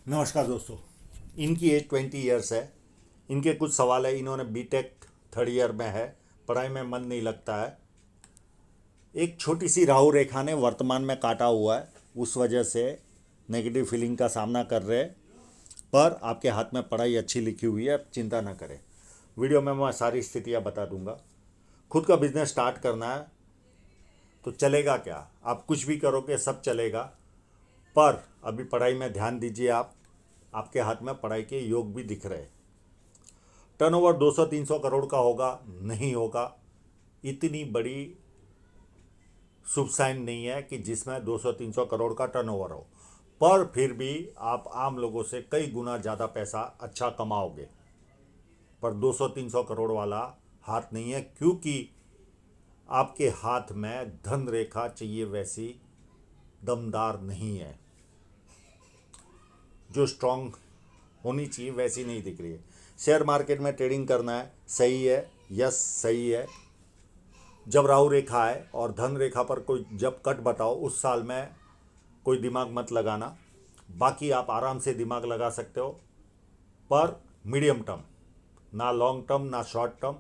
नमस्कार दोस्तों। इनकी एज 20 ईयर्स है। इनके कुछ सवाल है। इन्होंने बीटेक थर्ड ईयर में है। पढ़ाई में मन नहीं लगता है। एक छोटी सी राहु रेखा ने वर्तमान में काटा हुआ है, उस वजह से नेगेटिव फीलिंग का सामना कर रहे हैं। पर आपके हाथ में पढ़ाई अच्छी लिखी हुई है, आप चिंता ना करें। वीडियो में मैं सारी स्थितियाँ बता दूंगा। खुद का बिजनेस स्टार्ट करना है तो चलेगा क्या, आप कुछ भी करोगे सब चलेगा। पर अभी पढ़ाई में ध्यान दीजिए। आप आपके हाथ में पढ़ाई के योग भी दिख रहे हैं। टर्नओवर 200-300 करोड़ का होगा, नहीं होगा। इतनी बड़ी शुभ साइन नहीं है कि जिसमें 200-300 करोड़ का टर्नओवर हो। पर फिर भी आप आम लोगों से कई गुना ज़्यादा पैसा अच्छा कमाओगे। पर 200-300 करोड़ वाला हाथ नहीं है, क्योंकि आपके हाथ में धन रेखा चाहिए वैसी दमदार नहीं है। जो स्ट्रांग होनी चाहिए वैसी नहीं दिख रही है। शेयर मार्केट में ट्रेडिंग करना है, सही है। यस, सही है। जब राहु रेखा है और धन रेखा पर कोई जब कट बताओ, उस साल में कोई दिमाग मत लगाना। बाकी आप आराम से दिमाग लगा सकते हो। पर मीडियम टर्म, ना लॉन्ग टर्म ना शॉर्ट टर्म,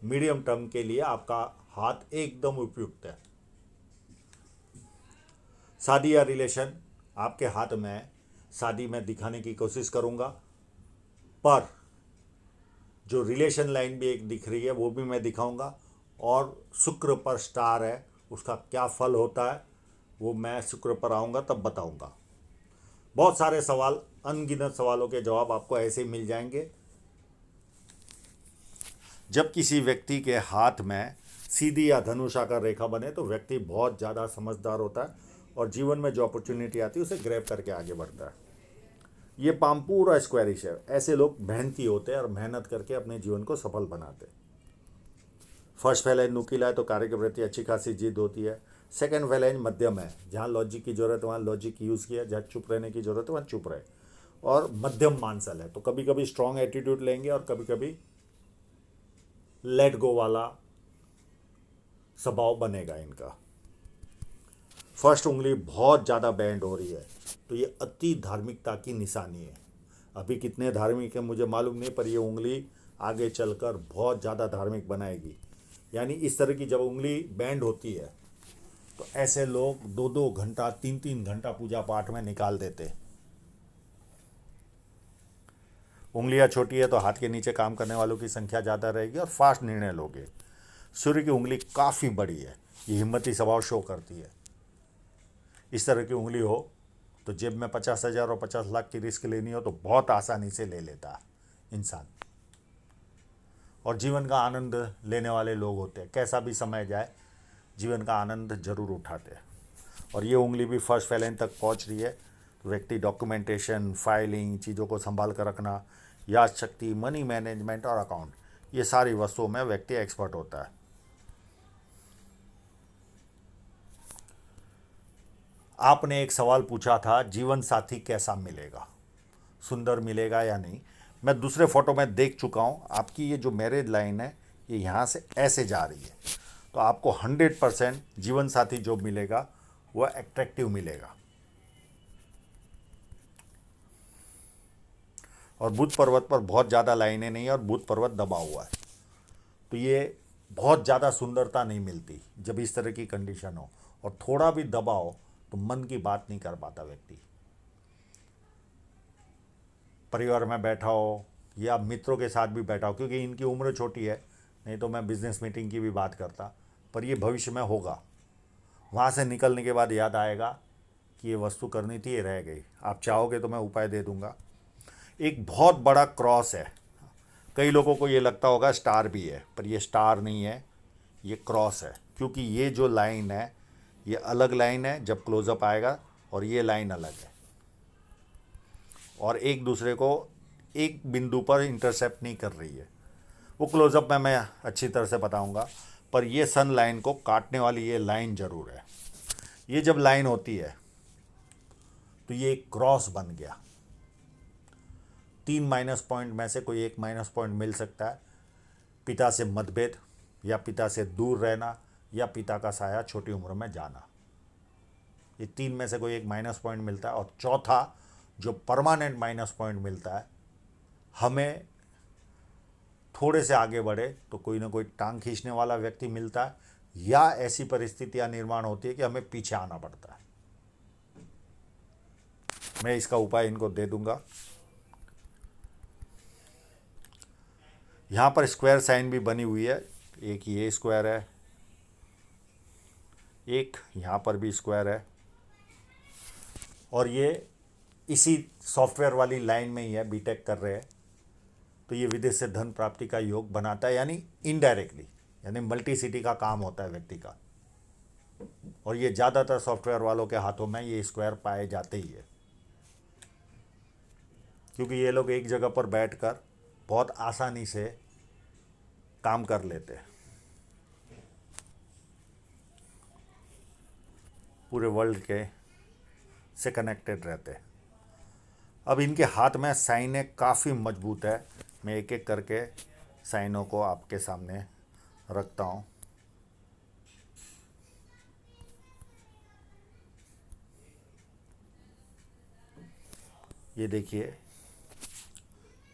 मीडियम टर्म के लिए आपका हाथ एकदम उपयुक्त है। शादी या रिलेशन आपके हाथ में है। शादी में दिखाने की कोशिश करूँगा। पर जो रिलेशन लाइन भी एक दिख रही है वो भी मैं दिखाऊंगा। और शुक्र पर स्टार है, उसका क्या फल होता है वो मैं शुक्र पर आऊँगा तब बताऊंगा। बहुत सारे सवाल, अनगिनत सवालों के जवाब आपको ऐसे ही मिल जाएंगे। जब किसी व्यक्ति के हाथ में सीधी या धनुषाकार रेखा बने तो व्यक्ति बहुत ज़्यादा समझदार होता है और जीवन में जो अपॉर्चुनिटी आती है उसे ग्रैब करके आगे बढ़ता है। ये पाम पूरा स्क्वायरिश है। ऐसे लोग मेहनती होते हैं और मेहनत करके अपने जीवन को सफल बनाते हैं। फर्स्ट फैलेंज नुकीला है तो कार्य के प्रति अच्छी खासी जिद होती है। सेकंड फैलेंज मध्यम है, जहाँ लॉजिक की जरूरत है वहाँ लॉजिक यूज़ किया, जहाँ चुप रहने की जरूरत है वहाँ चुप रहे। और मध्यम मानसल है तो कभी कभी स्ट्रांग एटीट्यूड लेंगे और कभी कभी लेट गो वाला स्वभाव बनेगा इनका। फर्स्ट उंगली बहुत ज़्यादा बैंड हो रही है तो ये अति धार्मिकता की निशानी है। अभी कितने धार्मिक है मुझे मालूम नहीं, पर ये उंगली आगे चलकर बहुत ज़्यादा धार्मिक बनाएगी। यानी इस तरह की जब उंगली बैंड होती है तो ऐसे लोग 2-2 घंटा 3-3 घंटा पूजा पाठ में निकाल देते। उंगलियां छोटी है तो हाथ के नीचे काम करने वालों की संख्या ज़्यादा रहेगी और फास्ट निर्णय लोगे। सूर्य की उंगली काफ़ी बड़ी है, ये हिम्मती स्वभाव शो करती है। इस तरह की उंगली हो तो जेब में 50,000 और 50 लाख की रिस्क लेनी हो तो बहुत आसानी से ले लेता है इंसान। और जीवन का आनंद लेने वाले लोग होते हैं, कैसा भी समय जाए जीवन का आनंद जरूर उठाते हैं। और ये उंगली भी फर्स्ट फैलेंज तक पहुंच रही है तो व्यक्ति डॉक्यूमेंटेशन, फाइलिंग, चीज़ों को संभाल कर रखना, याद शक्ति, मनी मैनेजमेंट और अकाउंट, ये सारी वस्तुओं में व्यक्ति एक्सपर्ट होता है। आपने एक सवाल पूछा था, जीवन साथी कैसा मिलेगा, सुंदर मिलेगा या नहीं। मैं दूसरे फोटो में देख चुका हूँ। आपकी ये जो मैरिज लाइन है ये यहाँ से ऐसे जा रही है तो आपको 100% जीवन साथी जो मिलेगा वह एट्रैक्टिव मिलेगा। और बुध पर्वत पर बहुत ज़्यादा लाइनें नहीं है और बुध पर्वत दबा हुआ है तो ये बहुत ज़्यादा सुंदरता नहीं मिलती जब इस तरह की कंडीशन हो। और थोड़ा भी दबाव तो मन की बात नहीं कर पाता व्यक्ति। परिवार में बैठा हो या मित्रों के साथ भी बैठा हो, क्योंकि इनकी उम्र छोटी है, नहीं तो मैं बिजनेस मीटिंग की भी बात करता। पर ये भविष्य में होगा। वहाँ से निकलने के बाद याद आएगा कि ये वस्तु करनी थी, ये रह गई। आप चाहोगे तो मैं उपाय दे दूंगा। एक बहुत बड़ा क्रॉस है। कई लोगों को ये लगता होगा स्टार भी है, पर ये स्टार नहीं है, ये क्रॉस है। क्योंकि ये जो लाइन है ये अलग लाइन है जब क्लोजअप आएगा, और ये लाइन अलग है और एक दूसरे को एक बिंदु पर इंटरसेप्ट नहीं कर रही है। वो क्लोजअप में मैं अच्छी तरह से बताऊंगा। पर ये सन लाइन को काटने वाली ये लाइन ज़रूर है। ये जब लाइन होती है तो ये एक क्रॉस बन गया। 3 माइनस पॉइंट में से कोई एक माइनस पॉइंट मिल सकता है। पिता से मतभेद, या पिता से दूर रहना, या पिता का साया छोटी उम्र में जाना, ये 3 में से कोई एक माइनस पॉइंट मिलता है। और चौथा जो परमानेंट माइनस पॉइंट मिलता है, हमें थोड़े से आगे बढ़े तो कोई ना कोई टांग खींचने वाला व्यक्ति मिलता है, या ऐसी परिस्थितियां निर्माण होती है कि हमें पीछे आना पड़ता है। मैं इसका उपाय इनको दे दूंगा। यहाँ पर स्क्वायर साइन भी बनी हुई है, एक ये स्क्वायर है, एक यहाँ पर भी स्क्वायर है, और ये इसी सॉफ्टवेयर वाली लाइन में ही है, बीटेक कर रहे हैं। तो ये विदेश से धन प्राप्ति का योग बनाता है, यानी इनडायरेक्टली, यानी मल्टी सिटी का काम होता है व्यक्ति का। और ये ज़्यादातर सॉफ्टवेयर वालों के हाथों में ये स्क्वायर पाए जाते ही है, क्योंकि ये लोग एक जगह पर बैठकर बहुत आसानी से काम कर लेते हैं, पूरे वर्ल्ड के से कनेक्टेड रहते हैं। अब इनके हाथ में साइनें काफ़ी मजबूत है। मैं एक एक करके साइनों को आपके सामने रखता हूँ। ये देखिए,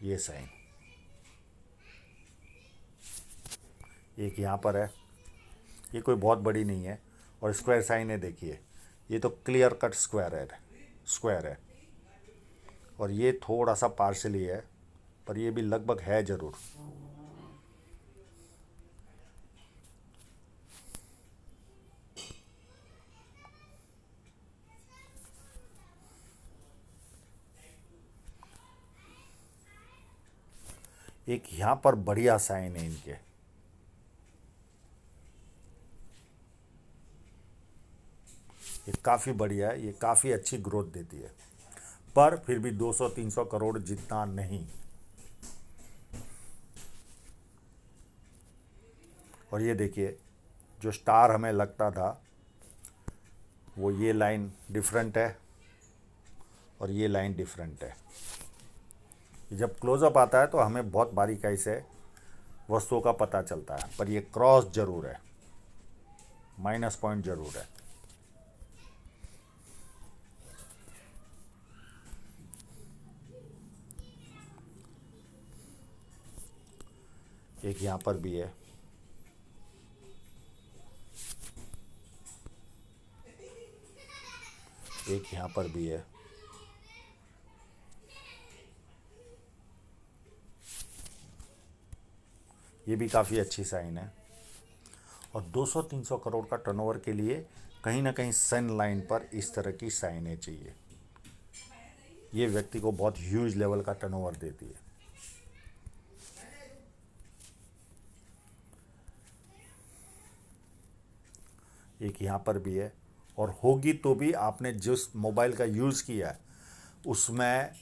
ये साइन एक यहाँ पर है, ये कोई बहुत बड़ी नहीं है, और स्क्वायर साइन है, देखिए ये तो क्लियर कट स्क्वायर है, और ये थोड़ा सा पार्शली है, पर ये भी लगभग है ज़रूर। एक यहाँ पर बढ़िया साइन है इनके, ये काफ़ी बढ़िया है, ये काफ़ी अच्छी ग्रोथ देती है, पर फिर भी 200-300 करोड़ जितना नहीं। और ये देखिए, जो स्टार हमें लगता था वो ये लाइन डिफरेंट है, और ये लाइन डिफरेंट है। जब क्लोजअप आता है तो हमें बहुत बारीकाई से वस्तुओं का पता चलता है, पर ये क्रॉस जरूर है, माइनस पॉइंट जरूर है। एक यहाँ पर भी है, एक यहाँ पर भी है, ये भी काफ़ी अच्छी साइन है। और 200-300 करोड़ का टर्नओवर के लिए कहीं ना कहीं सन लाइन पर इस तरह की साइनें चाहिए। ये व्यक्ति को बहुत ह्यूज लेवल का टर्नओवर देती है। एक यहाँ पर भी है, और होगी तो भी आपने जिस मोबाइल का यूज़ किया है उसमें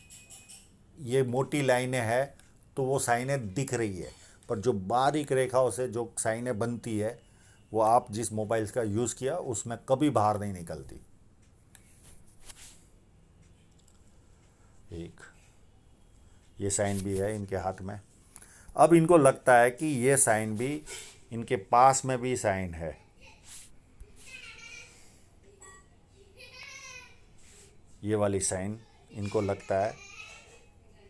ये मोटी लाइनें हैं तो वो साइनें दिख रही है, पर जो बारीक रेखाओं से जो साइनें बनती है वो आप जिस मोबाइल का यूज़ किया उसमें कभी बाहर नहीं निकलती। एक ये साइन भी है इनके हाथ में। अब इनको लगता है कि ये साइन भी, इनके पास में भी साइन है, ये वाली साइन इनको लगता है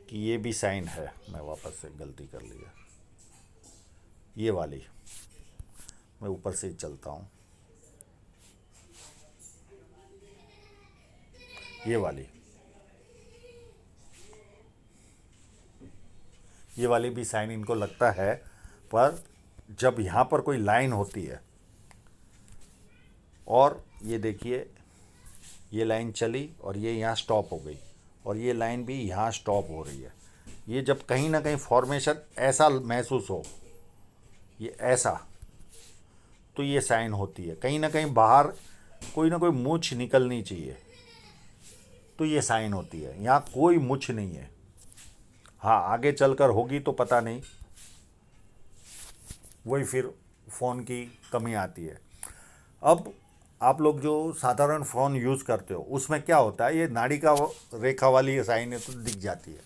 कि ये भी साइन है। मैं वापस से गलती कर लिया, ये वाली मैं ऊपर से ही चलता हूँ, ये वाली भी साइन इनको लगता है। पर जब यहाँ पर कोई लाइन होती है, और ये देखिए ये लाइन चली और ये यहाँ स्टॉप हो गई, और ये लाइन भी यहाँ स्टॉप हो रही है, ये जब कहीं ना कहीं फॉर्मेशन ऐसा महसूस हो, ये ऐसा, तो ये साइन होती है। कहीं ना कहीं बाहर कोई ना कोई मूंछ निकलनी चाहिए, तो ये साइन होती है। यहाँ कोई मूंछ नहीं है। हाँ, आगे चलकर होगी तो पता नहीं, वही फिर फ़ोन की कमी आती है। अब आप लोग जो साधारण फ़ोन यूज़ करते हो उसमें क्या होता है, ये नाड़ी का रेखा वाली साइनें तो दिख जाती है,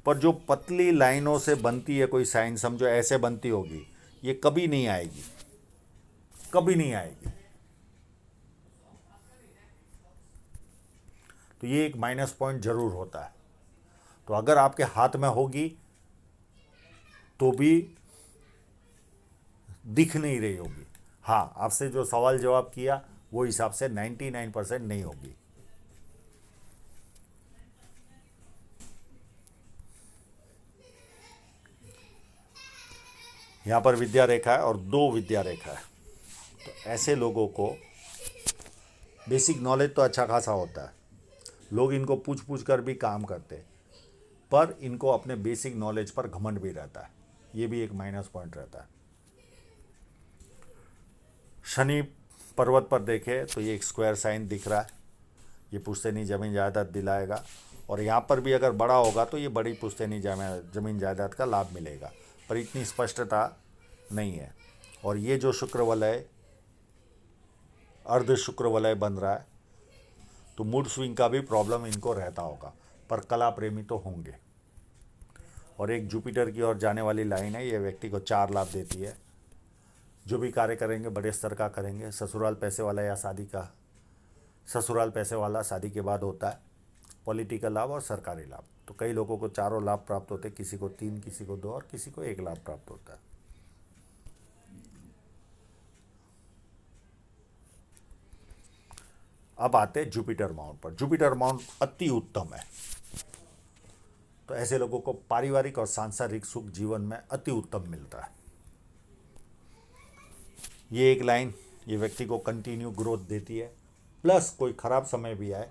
पर जो पतली लाइनों से बनती है कोई साइन, समझो ऐसे बनती होगी, ये कभी नहीं आएगी, कभी नहीं आएगी। तो ये एक माइनस पॉइंट जरूर होता है। तो अगर आपके हाथ में होगी तो भी दिख नहीं रही होगी। हाँ, आपसे जो सवाल जवाब किया वो हिसाब से 99% नहीं होगी। यहाँ पर विद्या रेखा है और 2 विद्या रेखा है। तो ऐसे लोगों को बेसिक नॉलेज तो अच्छा खासा होता है, लोग इनको पूछ पूछ कर भी काम करते हैं, पर इनको अपने बेसिक नॉलेज पर घमंड भी रहता है। ये भी एक माइनस पॉइंट रहता है। शनि पर्वत पर देखे तो ये एक स्क्वायर साइन दिख रहा है, ये पुश्तैनी ज़मीन जायदाद दिलाएगा। और यहाँ पर भी अगर बड़ा होगा तो ये बड़ी पुश्तैनी ज़मीन जायदाद का लाभ मिलेगा, पर इतनी स्पष्टता नहीं है। और ये जो शुक्र वलय, अर्ध शुक्र वलय बन रहा है, तो मूड स्विंग का भी प्रॉब्लम इनको रहता होगा, पर कला प्रेमी तो होंगे। और एक जुपिटर की ओर जाने वाली लाइन है, ये व्यक्ति को 4 लाभ देती है। जो भी कार्य करेंगे बड़े स्तर का करेंगे। ससुराल पैसे वाला या शादी का, ससुराल पैसे वाला शादी के बाद होता है। पॉलिटिकल लाभ और सरकारी लाभ, तो कई लोगों को 4 लाभ प्राप्त होते हैं, किसी को 3, किसी को 2 और किसी को 1 लाभ प्राप्त होता है। अब आते हैं जुपिटर माउंट पर। जुपिटर माउंट अति उत्तम है, तो ऐसे लोगों को पारिवारिक और सांसारिक सुख जीवन में अति उत्तम मिलता है। ये एक लाइन ये व्यक्ति को कंटिन्यू ग्रोथ देती है, प्लस कोई खराब समय भी आए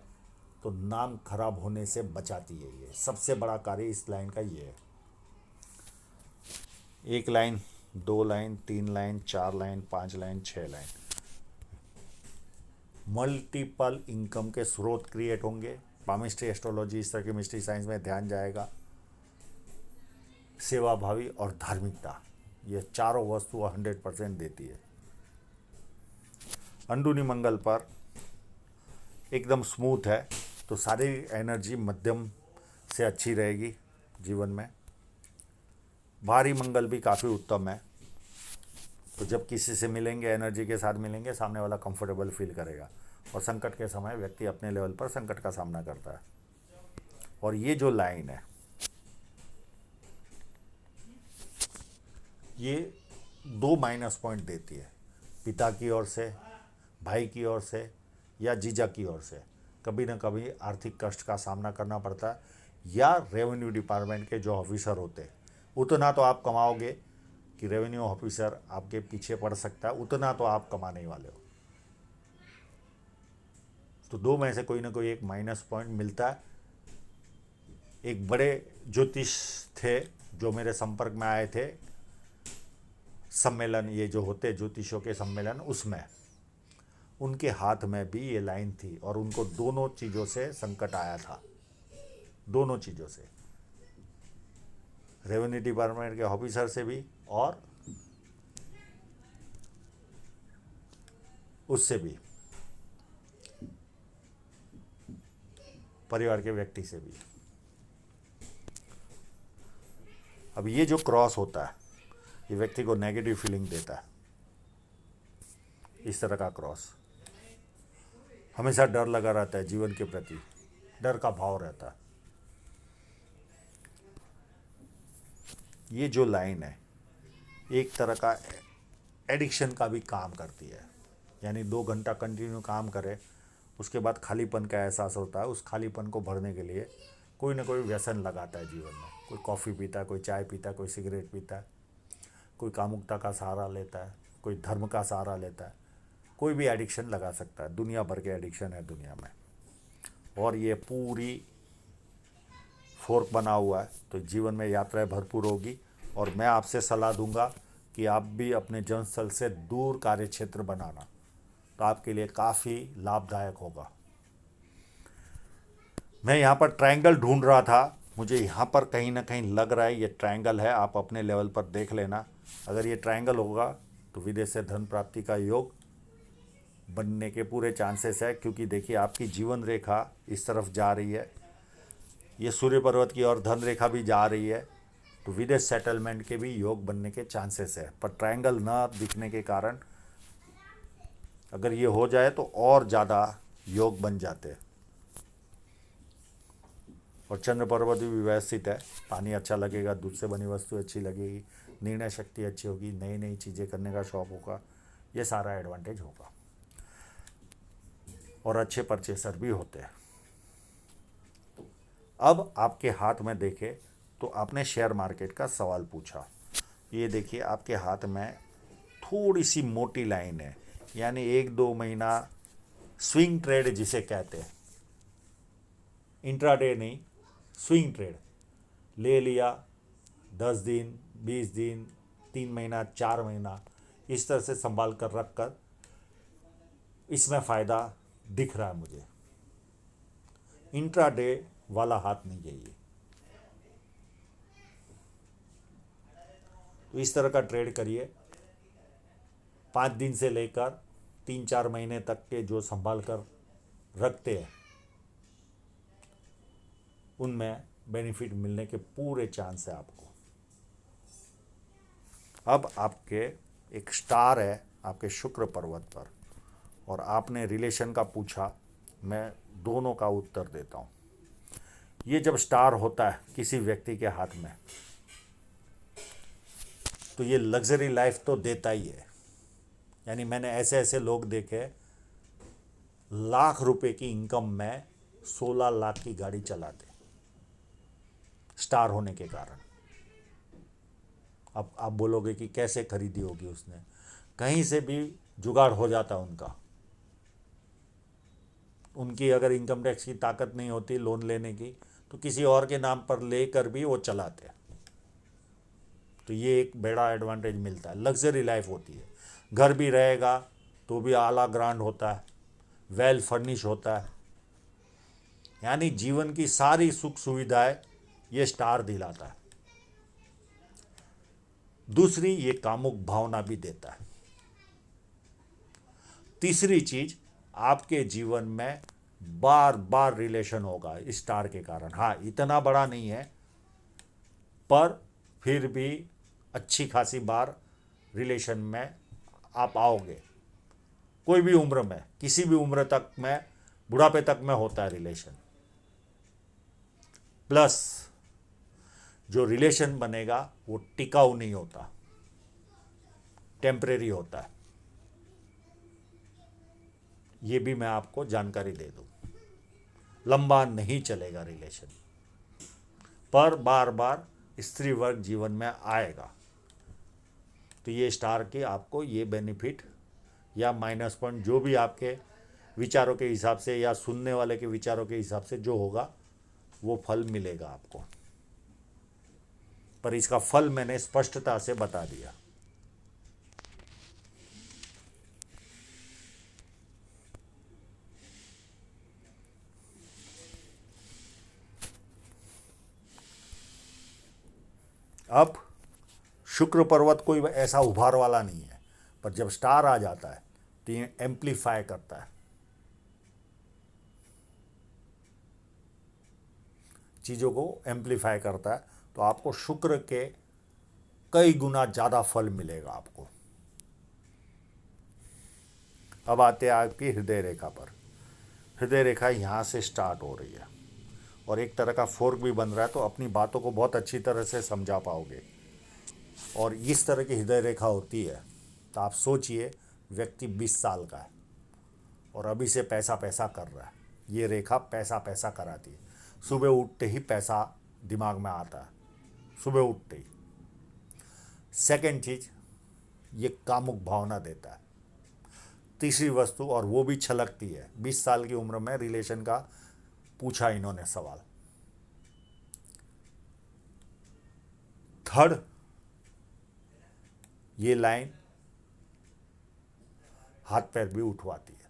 तो नाम खराब होने से बचाती है। ये सबसे बड़ा कार्य इस लाइन का ये है। 1 line, 2 line, 3 line, 4 line, 5 line, 6 line, multiple income के स्रोत क्रिएट होंगे। पामिस्ट्री, एस्ट्रोलॉजी, इस तरह की मिस्ट्री साइंस में ध्यान जाएगा। सेवाभावी और धार्मिकता, ये चारों वस्तु 100% देती है। अंडुनी मंगल पर एकदम स्मूथ है, तो सारी एनर्जी मध्यम से अच्छी रहेगी जीवन में। भारी मंगल भी काफ़ी उत्तम है, तो जब किसी से मिलेंगे, एनर्जी के साथ मिलेंगे, सामने वाला कंफर्टेबल फील करेगा। और संकट के समय व्यक्ति अपने लेवल पर संकट का सामना करता है। और ये जो लाइन है, ये 2 माइनस पॉइंट देती है। पिता की ओर से, भाई की ओर से या जीजा की ओर से कभी ना कभी आर्थिक कष्ट का सामना करना पड़ता है, या रेवेन्यू डिपार्टमेंट के जो ऑफिसर होते हैं, उतना तो आप कमाओगे कि रेवेन्यू ऑफिसर आपके पीछे पड़ सकता है, उतना तो आप कमाने वाले हो। तो 2 में से कोई ना कोई एक माइनस पॉइंट मिलता है। एक बड़े ज्योतिष थे जो मेरे संपर्क में आए थे, सम्मेलन ये जो होते ज्योतिषों के सम्मेलन, उसमें उनके हाथ में भी ये लाइन थी और उनको दोनों चीज़ों से संकट आया था। दोनों चीज़ों से, रेवेन्यू डिपार्टमेंट के ऑफिसर से भी और उससे भी, परिवार के व्यक्ति से भी। अब ये जो क्रॉस होता है, ये व्यक्ति को नेगेटिव फीलिंग देता है। इस तरह का क्रॉस हमेशा डर लगा रहता है, जीवन के प्रति डर का भाव रहता है। ये जो लाइन है एक तरह का एडिक्शन का भी काम करती है, यानी 2 घंटा कंटिन्यू काम करे, उसके बाद खालीपन का एहसास होता है। उस खालीपन को भरने के लिए कोई ना कोई व्यसन लगाता है जीवन में। कोई कॉफ़ी पीता है, कोई चाय पीता है, कोई सिगरेट पीता है, कोई कामुकता का सहारा लेता है, कोई धर्म का सहारा लेता है। कोई भी एडिक्शन लगा सकता है, दुनिया भर के एडिक्शन है दुनिया में। और ये पूरी फोर्क बना हुआ है, तो जीवन में यात्राएं भरपूर होगी। और मैं आपसे सलाह दूंगा कि आप भी अपने जन्मस्थल से दूर कार्य क्षेत्र बनाना, तो आपके लिए काफ़ी लाभदायक होगा। मैं यहाँ पर ट्रायंगल ढूंढ रहा था, मुझे यहाँ पर कहीं ना कहीं लग रहा है ये ट्रायंगल है। आप अपने लेवल पर देख लेना, अगर ये ट्रायंगल होगा तो विदेश से धन प्राप्ति का योग बनने के पूरे चांसेस है। क्योंकि देखिए आपकी जीवन रेखा इस तरफ जा रही है, ये सूर्य पर्वत की और धन रेखा भी जा रही है, तो विदेश सेटलमेंट के भी योग बनने के चांसेस है। पर ट्रायंगल ना दिखने के कारण अगर ये हो जाए तो और ज़्यादा योग बन जाते हैं। और चंद्र पर्वत भी व्यवस्थित है, पानी अच्छा लगेगा, दूध से बनी वस्तु अच्छी लगेगी, निर्णय शक्ति अच्छी होगी, नई नई चीज़ें करने का शौक़ होगा, ये सारा एडवांटेज होगा। और अच्छे परचेसर भी होते हैं। अब आपके हाथ में देखें तो आपने शेयर मार्केट का सवाल पूछा। ये देखिए आपके हाथ में थोड़ी सी मोटी लाइन है, यानी 1-2 महीना स्विंग ट्रेड जिसे कहते हैं, इंट्राडे नहीं, स्विंग ट्रेड ले लिया, 10 दिन, 20 दिन, 3 महीना, 4 महीना, इस तरह से संभाल कर रख कर इसमें फ़ायदा दिख रहा है मुझे। इंट्राडे वाला हाथ नहीं चाहिए। तो इस तरह का ट्रेड करिए। 5 दिन से लेकर 3-4 महीने तक के जो संभाल कर रखते हैं उनमें बेनिफिट मिलने के पूरे चांस है आपको। अब आपके एक स्टार है आपके शुक्र पर्वत पर, और आपने रिलेशन का पूछा, मैं दोनों का उत्तर देता हूँ। ये जब स्टार होता है किसी व्यक्ति के हाथ में तो ये लग्जरी लाइफ तो देता ही है। यानी मैंने ऐसे ऐसे लोग देखे लाख रुपए की इनकम में 16 लाख की गाड़ी चलाते, स्टार होने के कारण। अब आप बोलोगे कि कैसे खरीदी होगी उसने, कहीं से भी जुगाड़ हो जाता उनका। उनकी अगर इनकम टैक्स की ताकत नहीं होती लोन लेने की तो किसी और के नाम पर लेकर भी वो चलाते हैं। तो ये एक बड़ा एडवांटेज मिलता है, लग्जरी लाइफ होती है। घर भी रहेगा तो भी आला ग्रांड होता है, वेल फर्निश होता है, यानी जीवन की सारी सुख सुविधाएं ये स्टार दिलाता है। दूसरी, ये कामुक भावना भी देता है। तीसरी चीज, आपके जीवन में बार बार रिलेशन होगा इस स्टार के कारण। हाँ, इतना बड़ा नहीं है पर फिर भी अच्छी खासी बार रिलेशन में आप आओगे। कोई भी उम्र में, किसी भी उम्र तक में, बुढ़ापे तक में होता है रिलेशन। प्लस जो रिलेशन बनेगा वो टिकाऊ नहीं होता, टेम्परेरी होता है। ये भी मैं आपको जानकारी दे दूं, लंबा नहीं चलेगा रिलेशन, पर बार बार स्त्री वर्ग जीवन में आएगा। तो ये स्टार के आपको ये बेनिफिट या माइनस पॉइंट जो भी आपके विचारों के हिसाब से या सुनने वाले के विचारों के हिसाब से जो होगा वो फल मिलेगा आपको। पर इसका फल मैंने स्पष्टता से बता दिया। अब शुक्र पर्वत कोई ऐसा उभार वाला नहीं है, पर जब स्टार आ जाता है तो ये एम्पलीफाई करता है, चीज़ों को एम्पलीफाई करता है। तो आपको शुक्र के कई गुना ज़्यादा फल मिलेगा आपको। अब आते हैं आपकी हृदय रेखा पर। हृदय रेखा यहाँ से स्टार्ट हो रही है और एक तरह का फोर्क भी बन रहा है, तो अपनी बातों को बहुत अच्छी तरह से समझा पाओगे। और इस तरह की हृदय रेखा होती है तो आप सोचिए व्यक्ति 20 साल का है और अभी से पैसा पैसा कर रहा है। ये रेखा पैसा पैसा कराती है। सुबह उठते ही पैसा दिमाग में आता है, सुबह उठते ही। सेकंड चीज़, ये कामुक भावना देता है। तीसरी वस्तु, और वो भी छलकती है। 20 साल की उम्र में रिलेशन का पूछा इन्होंने सवाल। थर्ड, ये लाइन हाथ पैर भी उठवाती है,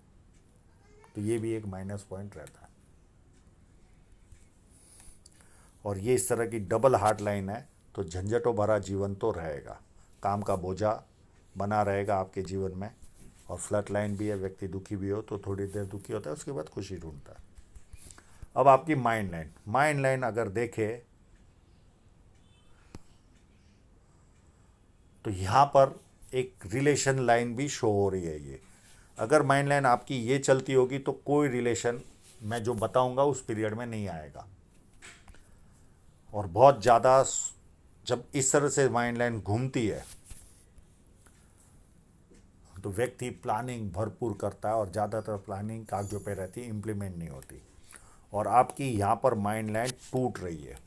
तो ये भी एक माइनस पॉइंट रहता है। और ये इस तरह की डबल हार्ट लाइन है तो झंझटों भरा जीवन तो रहेगा, काम का बोझा बना रहेगा आपके जीवन में। और फ्लैट लाइन भी है, व्यक्ति दुखी भी हो तो थोड़ी देर दुखी होता है, उसके बाद खुशी ढूंढता है। अब आपकी माइंड लाइन, माइंड लाइन अगर देखें तो यहाँ पर एक रिलेशन लाइन भी शो हो रही है। ये अगर माइंड लाइन आपकी ये चलती होगी तो कोई रिलेशन मैं जो बताऊंगा उस पीरियड में नहीं आएगा। और बहुत ज़्यादा जब इस तरह से माइंड लाइन घूमती है तो व्यक्ति प्लानिंग भरपूर करता है और ज़्यादातर प्लानिंग कागजों पे रहती है, इम्प्लीमेंट नहीं होती। और आपकी यहाँ पर माइंड लाइन टूट रही है,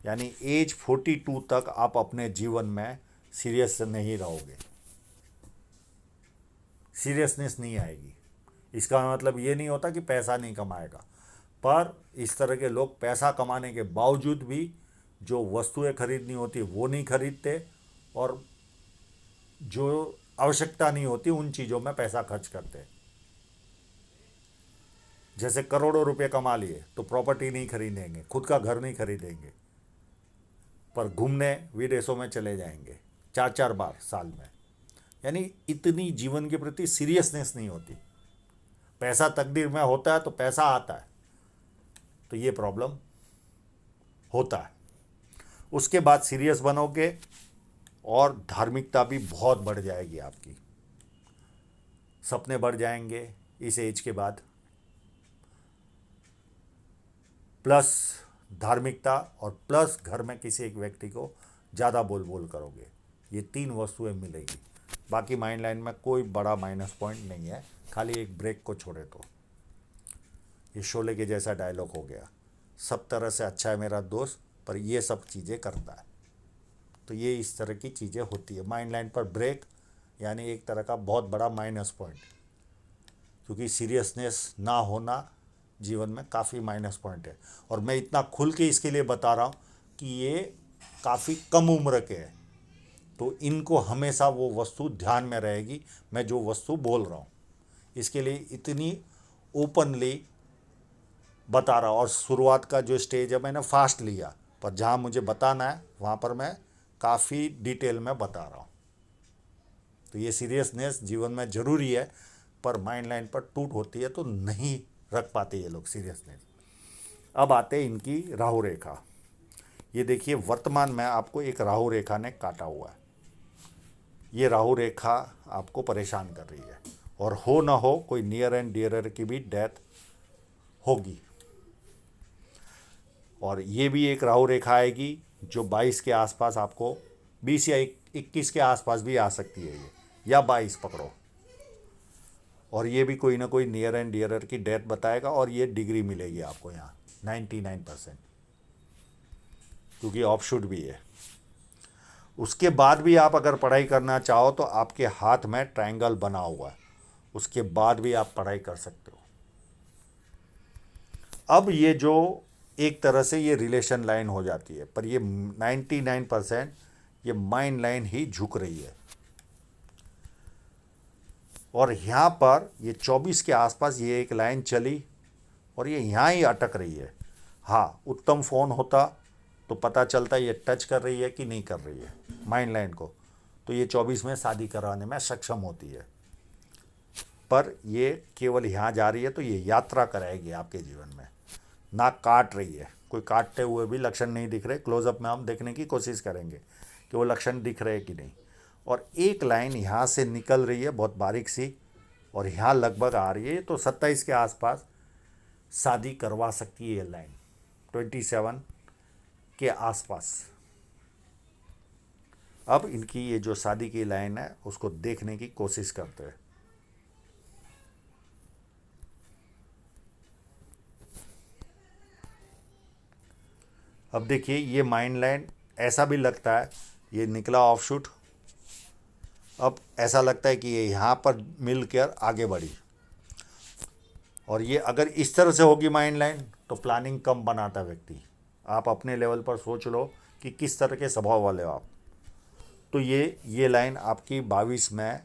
यानी एज 42 तक आप अपने जीवन में सीरियस नहीं रहोगे, सीरियसनेस नहीं आएगी। इसका मतलब ये नहीं होता कि पैसा नहीं कमाएगा, पर इस तरह के लोग पैसा कमाने के बावजूद भी जो वस्तुएं खरीदनी होती वो नहीं खरीदते, और जो आवश्यकता नहीं होती उन चीज़ों में पैसा खर्च करते। जैसे करोड़ों रुपए कमा लिए तो प्रॉपर्टी नहीं खरीदेंगे, खुद का घर नहीं खरीदेंगे, पर घूमने विदेशों में चले जाएंगे 4 4 बार साल में। यानी इतनी जीवन के प्रति सीरियसनेस नहीं होती। पैसा तकदीर में होता है तो पैसा आता है, तो ये प्रॉब्लम होता है। उसके बाद सीरियस बनोगे और धार्मिकता भी बहुत बढ़ जाएगी आपकी, सपने बढ़ जाएंगे इस एज के बाद, प्लस धार्मिकता और प्लस घर में किसी एक व्यक्ति को ज़्यादा बोल बोल करोगे। ये 3 वस्तुएं मिलेगी। बाकी माइंड लाइन में कोई बड़ा माइनस पॉइंट नहीं है, खाली एक ब्रेक को छोड़े तो। ये शोले के जैसा डायलॉग हो गया, सब तरह से अच्छा है मेरा दोस्त पर ये सब चीज़ें करता है। तो ये इस तरह की चीज़ें होती है माइंड लाइन पर ब्रेक, यानी एक तरह का बहुत बड़ा माइनस पॉइंट, क्योंकि सीरियसनेस ना होना जीवन में काफ़ी माइनस पॉइंट है। और मैं इतना खुल के इसके लिए बता रहा हूँ कि ये काफ़ी कम उम्र के हैं, तो इनको हमेशा वो वस्तु ध्यान में रहेगी, मैं जो वस्तु बोल रहा हूँ। इसके लिए इतनी ओपनली बता रहा हूँ। और शुरुआत का जो स्टेज है मैंने फास्ट लिया, पर जहाँ मुझे बताना है वहाँ पर मैं काफ़ी डिटेल में बता रहा हूँ। तो ये सीरियसनेस जीवन में ज़रूरी है, पर माइंड लाइन पर टूट होती है तो नहीं रख पाते ये लोग सीरियसनेस। अब आते हैं इनकी राहु रेखा। ये देखिए वर्तमान में आपको एक राहु रेखा ने काटा हुआ है। ये राहु रेखा आपको परेशान कर रही है, और हो ना हो कोई नियर एंड डियरर की भी डेथ होगी। और ये भी एक राहु रेखा आएगी जो 22 के आसपास आपको, 20 या 21 के आसपास भी आ सकती है ये, या 22 पकड़ो। और ये भी कोई ना कोई नियर एंड डियरर की डेथ बताएगा, और ये डिग्री मिलेगी आपको यहाँ 99%, क्योंकि ऑफशूट भी है। उसके बाद भी आप अगर पढ़ाई करना चाहो तो आपके हाथ में ट्रायंगल बना हुआ है, उसके बाद भी आप पढ़ाई कर सकते हो। अब ये जो एक तरह से ये रिलेशन लाइन हो जाती है, पर ये 99% ये माइंड लाइन ही झुक रही है। और यहाँ पर ये 24 के आसपास ये एक लाइन चली और ये यहाँ ही अटक रही है। हाँ, उत्तम फ़ोन होता तो पता चलता ये टच कर रही है कि नहीं कर रही है माइंड लाइन को, तो ये 24 में शादी कराने में सक्षम होती है। पर ये केवल यहाँ जा रही है तो ये यात्रा कराएगी आपके जीवन में, ना काट रही है। कोई काटते हुए भी लक्षण नहीं दिख रहे, क्लोजअप में हम देखने की कोशिश करेंगे कि वो लक्षण दिख रहे कि नहीं। और एक लाइन यहाँ से निकल रही है बहुत बारीक सी, और यहाँ लगभग आ रही है, तो 27 के आसपास शादी करवा सकती है ये लाइन, 27 के आसपास। अब इनकी ये जो शादी की लाइन है उसको देखने की कोशिश करते हैं। अब देखिए ये माइंड लाइन ऐसा भी लगता है, ये निकला ऑफशूट। अब ऐसा लगता है कि ये यहाँ पर मिलकर आगे बढ़ी, और ये अगर इस तरह से होगी माइंड लाइन तो प्लानिंग कम बनाता व्यक्ति। आप अपने लेवल पर सोच लो कि किस तरह के स्वभाव वाले हो आप। तो ये लाइन आपकी 22 में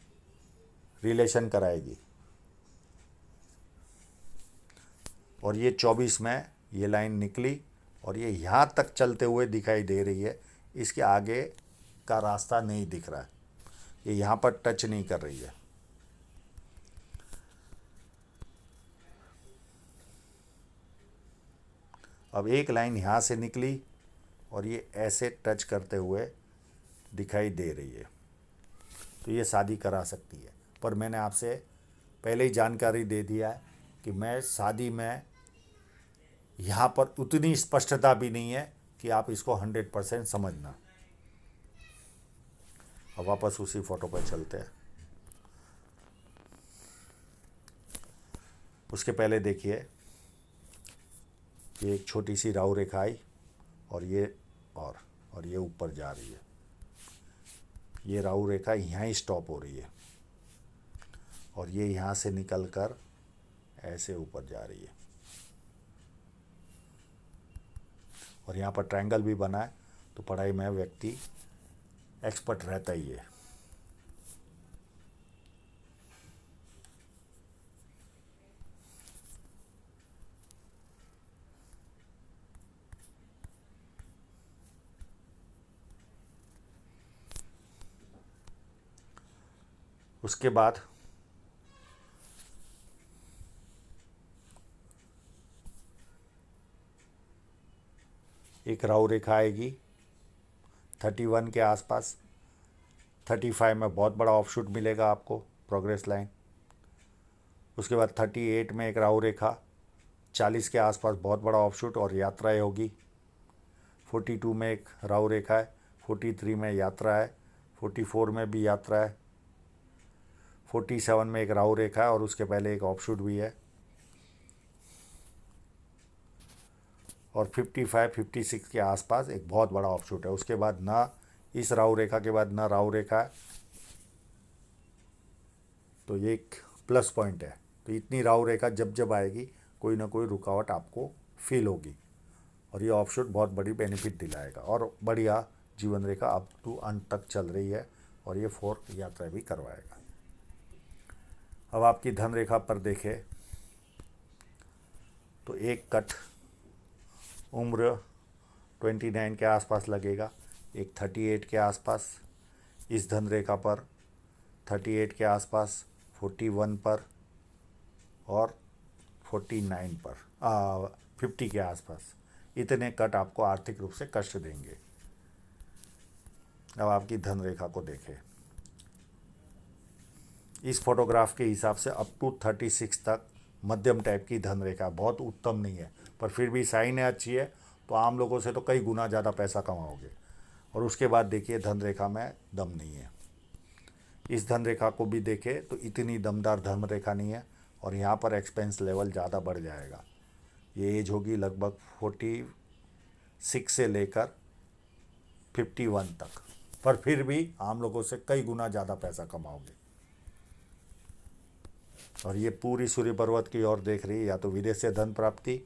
रिलेशन कराएगी, और ये 24 में ये लाइन निकली और ये यहाँ तक चलते हुए दिखाई दे रही है। इसके आगे का रास्ता नहीं दिख रहा है, ये यहाँ पर टच नहीं कर रही है। अब एक लाइन यहाँ से निकली और ये ऐसे टच करते हुए दिखाई दे रही है, तो ये शादी करा सकती है। पर मैंने आपसे पहले ही जानकारी दे दिया है कि मैं शादी में यहाँ पर उतनी स्पष्टता भी नहीं है कि आप इसको 100% समझना। अब वापस उसी फोटो पर चलते हैं। उसके पहले देखिए कि एक छोटी सी राहु रेखा आई और ये ऊपर जा रही है। ये राहु रेखा यहाँ ही स्टॉप हो रही है और ये यहाँ से निकल कर ऐसे ऊपर जा रही है और यहाँ पर ट्रायंगल भी बना है। तो पढ़ाई में व्यक्ति एक्सपर्ट रहता ही है। उसके बाद एक राहु रेखा आएगी 31 के आसपास। 35 में बहुत बड़ा ऑफशूट मिलेगा आपको, प्रोग्रेस लाइन। उसके बाद 38 में एक राहु रेखा, 40 के आसपास बहुत बड़ा ऑफशूट और यात्राएं होगी। 42 में एक राहु रेखा है, 43 में यात्रा है, 44 में भी यात्रा है, 47 में एक राहु रेखा है और उसके पहले एक ऑफशूट भी है। और 55, 56 के आसपास एक बहुत बड़ा ऑफशूट है। उसके बाद ना इस राहु रेखा के बाद ना राहु रेखा है, तो ये एक प्लस पॉइंट है। तो इतनी राहु रेखा जब जब आएगी कोई ना कोई रुकावट आपको फील होगी और ये ऑफशूट बहुत बड़ी बेनिफिट दिलाएगा और बढ़िया जीवन रेखा अप टू अंत तक चल रही है और ये 4 यात्रा भी करवाएगा। अब आपकी धन रेखा पर देखें तो एक कट उम्र 29 के आसपास लगेगा, एक 38 के आसपास इस धन रेखा पर, 38 के आसपास, 41 पर और 49 पर 50 के आसपास। इतने कट आपको आर्थिक रूप से कष्ट देंगे। अब आपकी धन रेखा को देखें। इस फोटोग्राफ के हिसाब से अप टू 36 तक मध्यम टाइप की धन रेखा, बहुत उत्तम नहीं है पर फिर भी साइन है, अच्छी है। तो आम लोगों से तो कई गुना ज़्यादा पैसा कमाओगे। और उसके बाद देखिए धन रेखा में दम नहीं है। इस धन रेखा को भी देखें तो इतनी दमदार धन रेखा नहीं है और यहाँ पर एक्सपेंस लेवल ज़्यादा बढ़ जाएगा। ये एज होगी लगभग 46 से लेकर 51 तक, पर फिर भी आम लोगों से कई गुना ज़्यादा पैसा कमाओगे। और ये पूरी सूर्य पर्वत की ओर देख रही है, या तो विदेश से धन प्राप्ति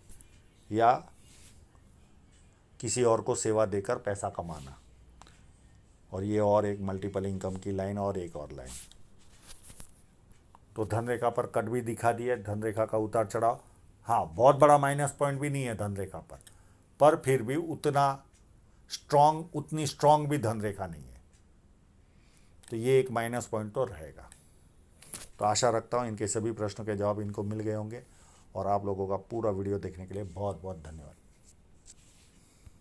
या किसी और को सेवा देकर पैसा कमाना। और ये और एक मल्टीपल इनकम की लाइन और एक और लाइन। तो धन रेखा पर कट भी दिखा दिया, धन रेखा का उतार चढ़ाव। हाँ, बहुत बड़ा माइनस पॉइंट भी नहीं है धन रेखा पर फिर भी उतनी स्ट्रांग भी धन रेखा नहीं है। तो ये एक माइनस पॉइंट तो रहेगा। तो आशा रखता हूँ इनके सभी प्रश्नों के जवाब इनको मिल गए होंगे और आप लोगों का पूरा वीडियो देखने के लिए बहुत बहुत धन्यवाद।